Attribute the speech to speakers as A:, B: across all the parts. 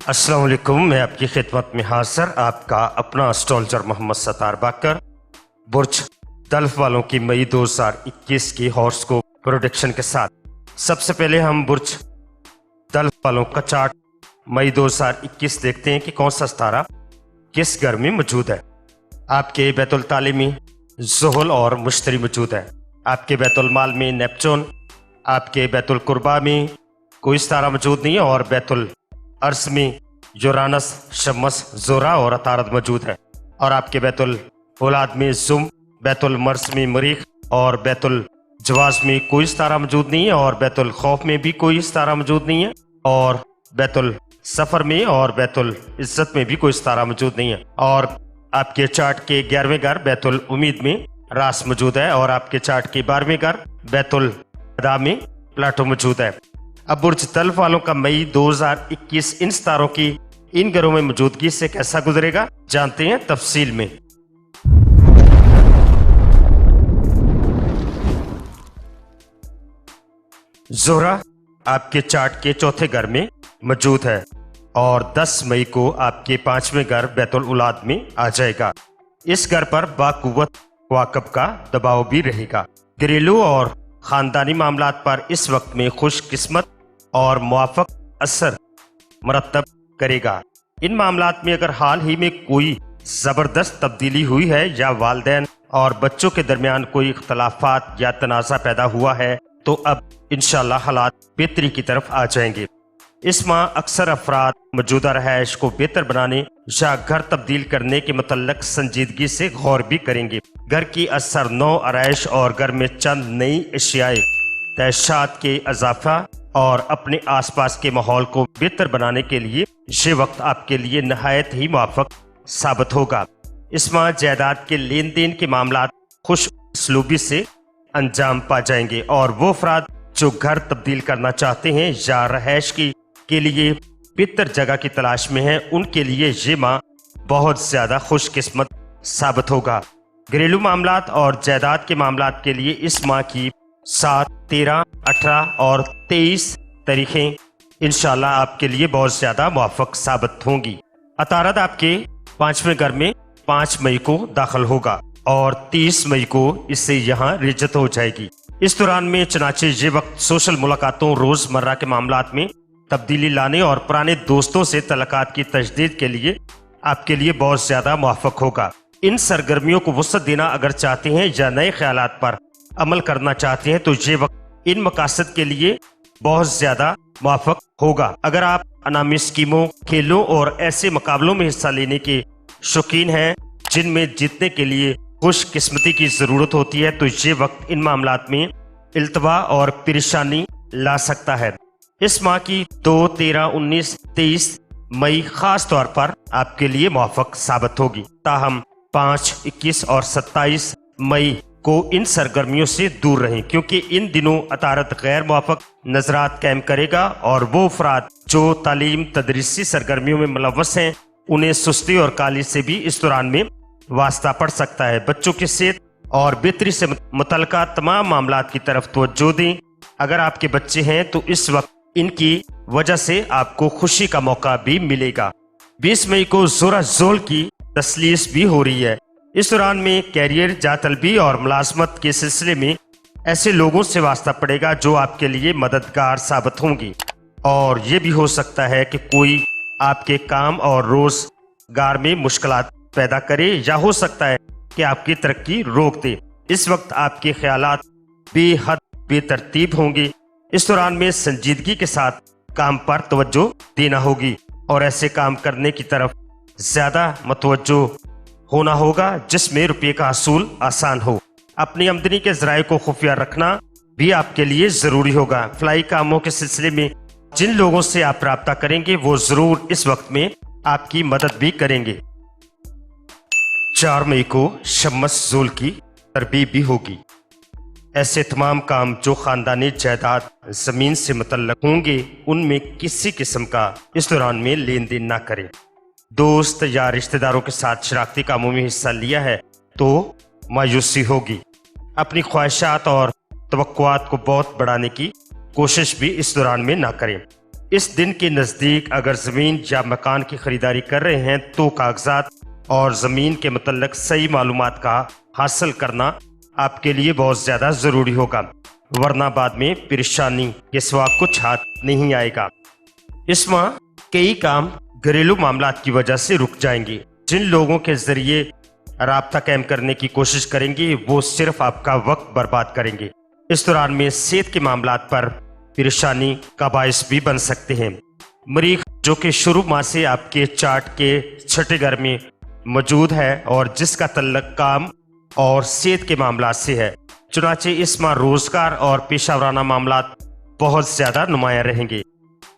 A: अस्सलाम वालेकुम, मैं आपकी खिदमत में हाजिर आपका अपना एस्ट्रोलॉजर मोहम्मद सत्तार बाकर। बुर्ज तल्फ वालों की मई 2021 की हॉरोस्कोप प्रेडिक्शन के साथ सबसे पहले हम बुर्ज तल्फ वालों का चार्ट मई 2021 देखते हैं कि कौन सा सितारा किस घर में मौजूद है। आपके बैतुल ताले में ज़ुहल और मुश्तरी मौजूद है। आपके बैतुल माल में नेपचून, आपके बैतुल कुर्बा में कोई सितारा मौजूद नहीं है और बैतुल अर्स में यूरानस, शमस, जोरा और अतारद मौजूद है। और आपके बैतुल औलाद में जुम, बैतुल मर्स में मरीख और बैतुल जवाज में कोई सितारा मौजूद नहीं है और बैतुल खौफ में भी कोई सितारा मौजूद नहीं है और बैतुल सफ़र में और बैतुल इज्जत में भी कोई सितारा मौजूद नहीं है। और आपके चार्ट के 11वें घर बैतुल उम्मीद में रास मौजूद है और आपके चार्ट के 12वें घर बैतुल अदा में प्लाटो मौजूद है। अब बुर्ज तल्फ वालों का मई 2021 इन सितारों की इन घरों में मौजूदगी से कैसा गुजरेगा, जानते हैं तफसील में। ज़ोहरा आपके चार्ट के चौथे घर में मौजूद है और 10 मई को आपके 5वें घर बैतुल औलाद में आ जाएगा। इस घर पर बाकुव्वत वाकब का दबाव भी रहेगा। घरेलू और खानदानी मामलात पर इस वक्त में खुशकिस्मत और मुआफ़क असर मरतब करेगा। इन मामलात में अगर हाल ही में कोई ज़बरदस्त तब्दीली हुई है या वालिदैन और बच्चों के दरमियान कोई इख्तलाफात या तनाज़ा पैदा हुआ है तो अब इंशाअल्लाह हालात बेहतरी की तरफ आ जाएंगे। इस माह अक्सर अफराद मौजूदा रहायश को बेहतर बनाने या घर तब्दील करने के मुतल्लक संजीदगी से गौर भी करेंगे। घर की असर नौ आराइश और घर में चंद नई अशियाए तहशात के इजाफा और अपने आसपास के माहौल को बेहतर बनाने के लिए ये वक्त आपके लिए नहायत ही मुआफ़क साबित होगा। इस माह जायदाद के लेन देन के मामलात खुश सलूबी से अंजाम पा जाएंगे और वो अफराद जो घर तब्दील करना चाहते हैं या रहायश के लिए बेहतर जगह की तलाश में हैं, उनके लिए ये माह बहुत ज़्यादा खुशकिस्मत साबित होगा। घरेलू मामलात और जायदाद के मामलात के लिए इस माह की 7, 13, 18 और 23 तारीखें इंशाल्लाह आपके लिए बहुत ज़्यादा मुआफ़क साबित होंगी। अतारद आपके 5वें घर में 5 मई को दाखिल होगा और 30 मई को इससे यहाँ रिजत हो जाएगी। इस दौरान में चनाचे ये वक्त सोशल मुलाकातों, रोज़मर्रा के मामलात में तब्दीली लाने और पुराने दोस्तों से तलाक़ात की तजदीद के लिए आपके लिए बहुत ज़्यादा मुआफ़क होगा। इन सरगर्मियों को वसअत देना अगर चाहते हैं या नए ख्यालात पर अमल करना चाहते हैं तो ये वक्त इन मकासद के लिए बहुत ज़्यादा मुआफ़क होगा। अगर आप अनामी स्कीमों, खेलों और ऐसे मुकाबलों में हिस्सा लेने के शौकीन हैं जिनमें जीतने के लिए खुशकिस्मती की ज़रूरत होती है तो ये वक्त इन मामलात में इल्तवा और परेशानी ला सकता है। इस माह की 2, 13, 19, 23 मई खास तौर पर आपके लिए मुआफ़क साबित होगी। ताहम 5, 21 और 27 मई को इन सरगर्मियों से दूर रहें क्योंकि इन दिनों अतारत गैर मुआफ़क नजरात कायम करेगा और वो अफराद जो तालीम तदरीसी सरगर्मियों में मुलव्वस हैं उन्हें सुस्ती और काली से भी इस दौरान में वास्ता पड़ सकता है। बच्चों की सेहत और बेहतरी से मुतल्लिका तमाम मामलात की तरफ तवज्जो दें। अगर आपके बच्चे हैं तो इस वक्त इनकी वजह से आपको खुशी का मौका भी मिलेगा। 20 मई को ज़ोरा ज़ोल की तसलीस भी हो रही है। इस दौरान में कैरियर, जातलबी और मुलाजमत के सिलसिले में ऐसे लोगों से वास्ता पड़ेगा जो आपके लिए मददगार साबित होंगी और ये भी हो सकता है कि कोई आपके काम और रोजगार में मुश्किलात पैदा करे या हो सकता है कि आपकी तरक्की रोक दे। इस वक्त आपके ख्यालात बेहद बेतरतीब होंगे। इस दौरान में संजीदगी के साथ काम पर तवज्जो देना होगी और ऐसे काम करने की तरफ ज़्यादा मतवज्जो होना होगा जिसमें रुपये का हासिल आसान हो। अपनी आमदनी के ज़राए को खुफिया रखना भी आपके लिए ज़रूरी होगा। फ्लाई कामों के सिलसिले में जिन लोगों से आप रब्ता करेंगे वो ज़रूर इस वक्त में आपकी मदद भी करेंगे। 4 मई को शम्स ज़ोल की तरबीब भी होगी। ऐसे तमाम काम जो ख़ानदानी जायदाद, ज़मीन से मुतल्लक होंगे उनमें किसी किस्म का इस दौरान में लेन देन ना करें। दोस्त या रिश्तेदारों के साथ शरारती कामों में हिस्सा लिया है तो मायूसी होगी। अपनी ख्वाहिशात और तवक्कुआत को बहुत बढ़ाने की कोशिश भी इस दौरान में ना करें। اس دن کے نزدیک اگر زمین یا مکان کی خریداری کر رہے ہیں تو کاغذات اور زمین کے متعلق صحیح معلومات کا حاصل کرنا آپ کے لیے بہت زیادہ ضروری ہوگا، ورنہ بعد میں پریشانی کے سوا کچھ ہاتھ نہیں آئے گا۔ اس ماہ کئی کام گھریلو معاملات کی وجہ سے رک جائیں گے۔ جن لوگوں کے ذریعے رابطہ قائم کرنے کی کوشش کریں گے وہ صرف آپ کا وقت برباد کریں گے۔ اس دوران میں صحت کے معاملات پر پریشانی کا باعث بھی بن سکتے ہیں۔ مریخ جو کہ شروع ماہ سے آپ کے چارٹ کے چھٹے گھر میں موجود ہے اور جس کا تعلق کام اور صحت کے معاملات سے ہے، چنانچہ اس ماہ روزگار اور پیشہ ورانہ معاملات بہت زیادہ نمایاں رہیں گے،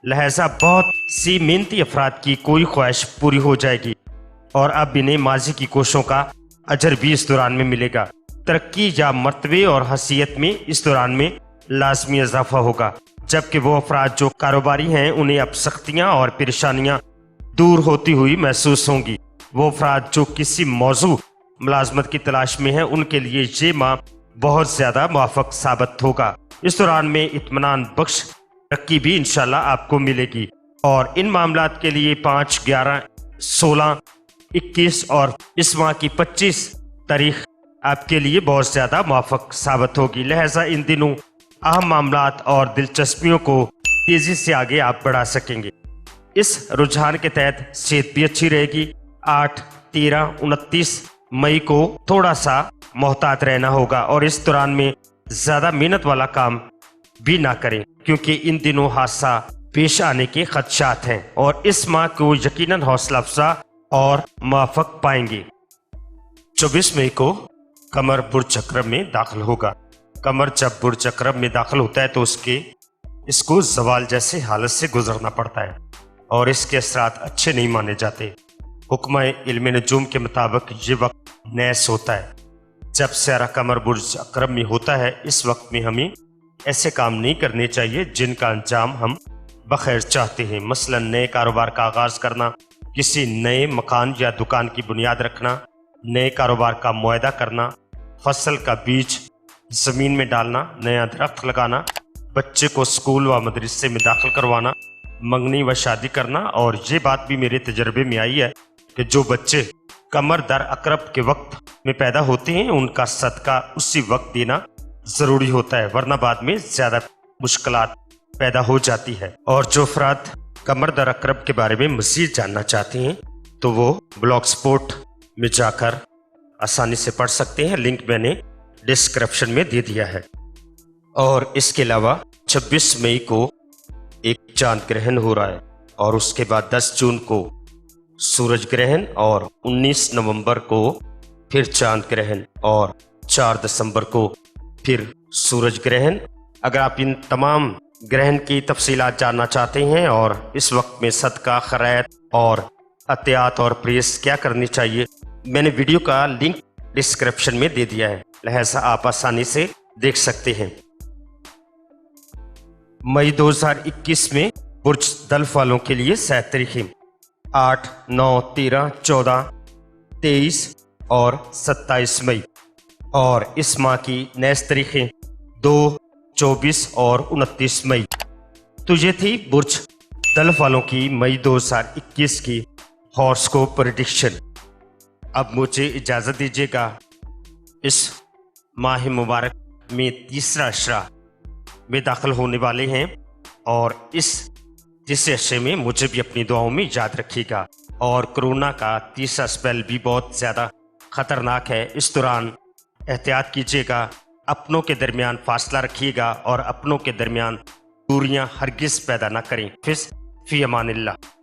A: لہذا بہت سی محنتی افراد کی کوئی خواہش پوری ہو جائے گی اور اب انہیں ماضی کی کوششوں کا اجر بھی اس دوران میں ملے گا۔ ترقی یا مرتبے اور حیثیت میں اس دوران میں لازمی اضافہ ہوگا، جبکہ وہ افراد جو کاروباری ہیں انہیں اب سختیاں اور پریشانیاں دور ہوتی ہوئی محسوس ہوں گی۔ وہ افراد جو کسی موضوع ملازمت کی تلاش میں ہیں ان کے لیے یہ ماہ بہت زیادہ موافق ثابت ہوگا۔ اس دوران میں اطمینان بخش ترقی بھی انشاءاللہ آپ کو ملے گی اور ان معاملات کے لیے 5، 11، 16، 21 اور اس ماہ کی 25 تاریخ آپ کے لیے بہت زیادہ موافق ثابت ہوگی، لہٰذا ان دنوں اہم معاملات اور دلچسپیوں کو تیزی سے آگے آپ بڑھا سکیں گے۔ اس رجحان کے تحت صحت بھی اچھی رہے گی۔ 8، 13، 29 مئی کو تھوڑا سا محتاط رہنا ہوگا اور اس دوران میں زیادہ محنت والا کام بھی نہ کریں کیونکہ ان دنوں حادثہ پیش آنے کے خدشات ہیں اور اس ماہ کو یقیناً حوصلہ افزا اور موافق پائیں گے۔ 24 مئی کو قمر برج عقرب میں داخل ہوگا۔ قمر جب برج عقرب میں داخل ہوتا ہے تو اس کو زوال جیسے حالت سے گزرنا پڑتا ہے اور اس کے اثرات اچھے نہیں مانے جاتے۔ حکمہ علم نجوم کے مطابق یہ وقت نیس ہوتا ہے۔ جب سیارہ قمر برج عقرب میں ہوتا ہے اس وقت میں ہمیں ایسے کام نہیں کرنے چاہیے جن کا انجام ہم بخیر چاہتے ہیں، مثلا نئے کاروبار کا آغاز کرنا، کسی نئے مکان یا دکان کی بنیاد رکھنا، نئے کاروبار کا معاہدہ کرنا، فصل کا بیج زمین میں ڈالنا، نیا درخت لگانا، بچے کو اسکول و مدرسے میں داخل کروانا، منگنی و شادی کرنا۔ اور یہ بات بھی میرے تجربے میں آئی ہے کہ جو بچے قمر در عقرب کے وقت میں پیدا ہوتے ہیں ان کا صدقہ اسی وقت دینا ضروری ہوتا ہے، ورنہ بعد میں زیادہ مشکلات پیدا ہو جاتی ہے۔ اور جو افراد قمر در عقرب کے بارے میں مزید جاننا چاہتے ہیں تو وہ بلاگ سپورٹ میں جا کر آسانی سے پڑھ سکتے ہیں، لنک میں نے ڈسکرپشن میں دے دیا ہے۔ اور اس کے علاوہ 26 مئی کو ایک چاند گرہن ہو رہا ہے اور اس کے بعد 10 جون کو سورج گرہن اور 19 نومبر کو پھر چاند گرہن اور 4 دسمبر کو پھر سورج گرہن۔ اگر آپ ان تمام گرہن کی تفصیلات جاننا چاہتے ہیں اور اس وقت میں صدقہ، خیرات اور عطیات اور پریس کیا کرنی چاہیے، میں نے ویڈیو کا لنک ڈسکرپشن میں دے دیا ہے، لہذا آپ آسانی سے دیکھ سکتے ہیں۔ مئی 2021 میں برج دلف والوں کے لیے 7 تاریخیں 8، 9، 13، 14، 23 اور 27 مئی، اور اس ماہ کی نیز تاریخیں 2، 24 اور 29 مئی۔ تو یہ تھی برج دلف والوں کی مئی 2021 کی ہاراسکوپ پریڈکشن۔ اب مجھے اجازت دیجیے گا، اس ماہ مبارک میں تیسرا عشرہ میں داخل ہونے والے ہیں اور اس تیسرے عشرے میں مجھے بھی اپنی دعاؤں میں یاد رکھیے گا۔ اور کرونا کا تیسرا اسپیل بھی بہت زیادہ خطرناک ہے، اس دوران احتیاط کیجیے گا، اپنوں کے درمیان فاصلہ رکھیے گا اور اپنوں کے درمیان دوریاں ہرگز پیدا نہ کریں۔ فی امان اللہ۔